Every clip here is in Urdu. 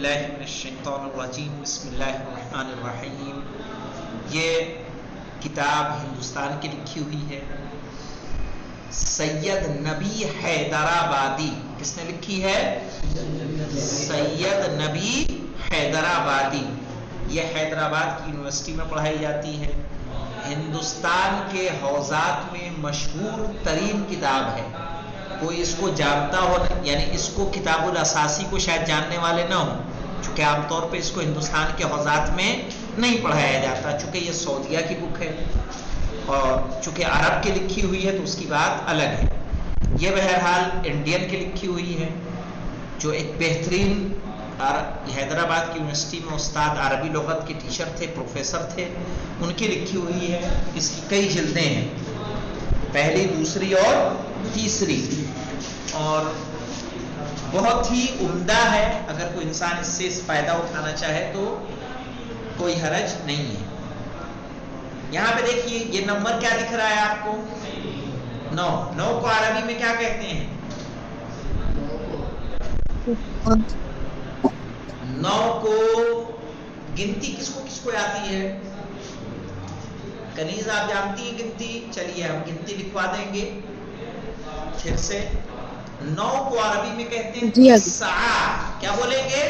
باللہ من الشیطان الرجیم بسم اللہ الرحمن الرحیم. یہ کتاب ہندوستان کی لکھی ہوئی ہے. سید نبی حیدرآبادی. کس نے لکھی ہے؟ سید نبی حیدرآبادی. یہ حیدرآباد کی یونیورسٹی میں پڑھائی جاتی ہے. ہندوستان کے حوزات میں مشہور ترین کتاب ہے. کوئی اس کو جانتا ہو، یعنی اس کو کتاب الاساسی کو شاید جاننے والے نہ ہوں، چونکہ عام طور پہ اس کو ہندوستان کے حوزات میں نہیں پڑھایا جاتا، چونکہ یہ سعودیہ کی بک ہے اور چونکہ عرب کی لکھی ہوئی ہے تو اس کی بات الگ ہے. یہ بہرحال انڈین کی لکھی ہوئی ہے، جو ایک بہترین حیدرآباد کی یونیورسٹی میں استاد عربی لغت کے ٹیچر تھے، پروفیسر تھے، ان کی لکھی ہوئی ہے. اس کی کئی جلدیں ہیں، پہلی، دوسری اور تیسری، اور بہت ہی عمدہ ہے. اگر کوئی انسان اس سے فائدہ اٹھانا چاہے تو کوئی حرج نہیں ہے. یہاں پہ دیکھیے یہ نمبر کیا دکھ رہا ہے آپ کو؟ 9. 9 کو عربی میں کیا کہتے ہیں؟ 9 کو گنتی کس کو آتی ہے؟ کنیز آپ جانتی ہیں گنتی؟ چلیے ہم گنتی لکھوا دیں گے پھر سے. 9 کو عربی میں کہتے ہیں تسعہ. کیا بولیں گے؟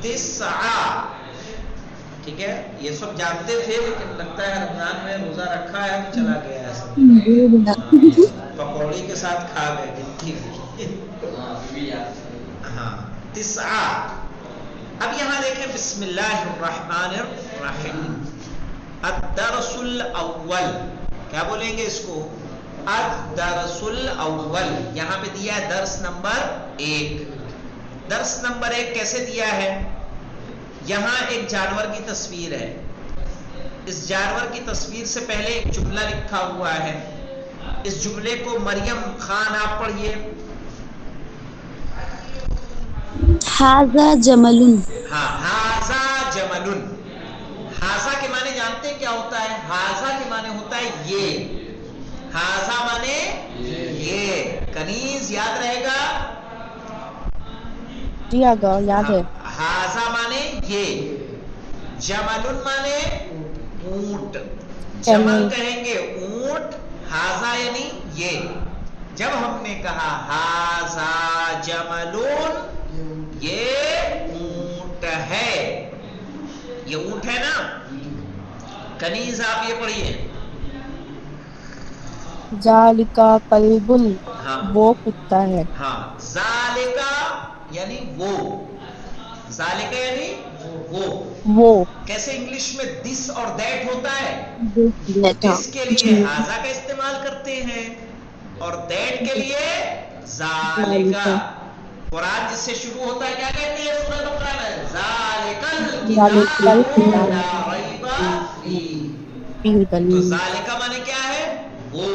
تسعہ. ٹھیک ہے، یہ سب جانتے تھے لیکن لگتا ہے رمضان میں روزہ رکھا ہے تو چلا گیا ہے سب، پکوڑی کے ساتھ کھا گئے گنتی. ہاں، تسعہ. اب یہاں دیکھیں بسم اللہ الرحمن الرحیم. الدرس الاول. کیا بولیں گے اس کو؟ الدرس الاول. یہاں پہ دیا ہے درس نمبر 1. درس نمبر 1 کیسے دیا ہے؟ یہاں ایک جانور کی تصویر ہے. اس جانور کی تصویر سے پہلے ایک جملہ لکھا ہوا ہے. اس جملے کو مریم خان آپ پڑھیے. ھذا جمل. ہاں، ھذا جمل. ھذا کے معنی جانتے ہیں کیا ہوتا ہے؟ ھذا کے معنی ہوتا ہے یہ. ھذا مانے یہ. کنیز یاد رہے گا؟ جی آگا یاد ہے. ھذا مانے یہ. جمل مانے اونٹ. جمل کہیں گے اونٹ، ھذا یعنی یہ. جب ہم نے کہا ھذا جملون، یہ اونٹ ہے. یہ اونٹ ہے نا. کنیز آپ یہ پڑھیے. ذالک کلب. ہاں وہ کتا ہے. ہاں، ذالکا یعنی وہ. ذالکا یعنی وہ. وہ کیسے انگلش میں دس اور دیٹ ہوتا ہے؟ بیٹھا. دس کے لیے ھذا کا استعمال کرتے ہیں اور دیٹ کے لیے ذالکا. قرآن جس سے شروع ہوتا ہے کیا کہتے ہیں سورۃ بقرہ میں؟ ذالکل کتاب لا ریب فیہ. تو ذالکا مانے کیا ہے؟ وہ.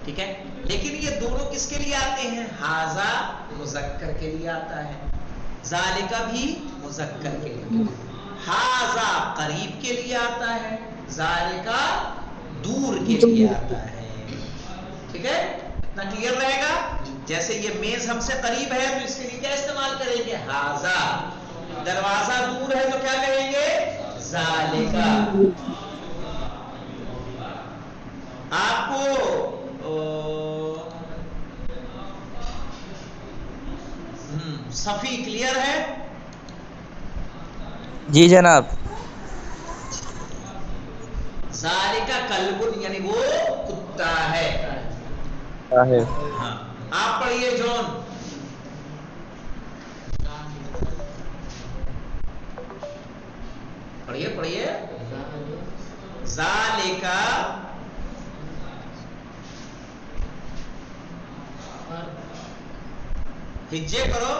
ٹھیک ہے، لیکن یہ دونوں کس کے لیے آتے ہیں؟ ھذا مذکر کے لیے آتا ہے، ذالکا بھی مذکر کے لیے. ھذا قریب کے لیے آتا ہے، ذالکا دور کے لیے آتا ہے. ٹھیک ہے، اتنا کلیئر رہے گا. جیسے یہ میز ہم سے قریب ہے تو اس کے لیے کیا استعمال کریں گے؟ ھذا. دروازہ دور ہے تو کیا کہیں گے؟ ذالکا. آپ کو صفی کلیئر ہے؟ جی جناب. ذالکا کلب یعنی وہ کتا ہے. ہاں، آپ پڑھیے جون. پڑھیے. ذالکا ہجے کرو.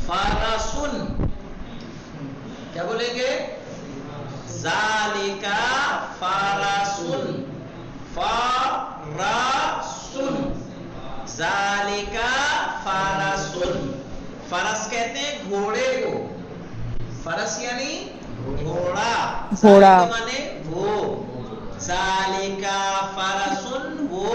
فرسن. کیا بولیں گے؟ ذالکا فرسن. فرسن. ذالکا فرسن. فرس کہتے ہیں گھوڑے کو. فرس یعنی گھوڑا. ذالک مانے وہ. ذالکا فرسن وہ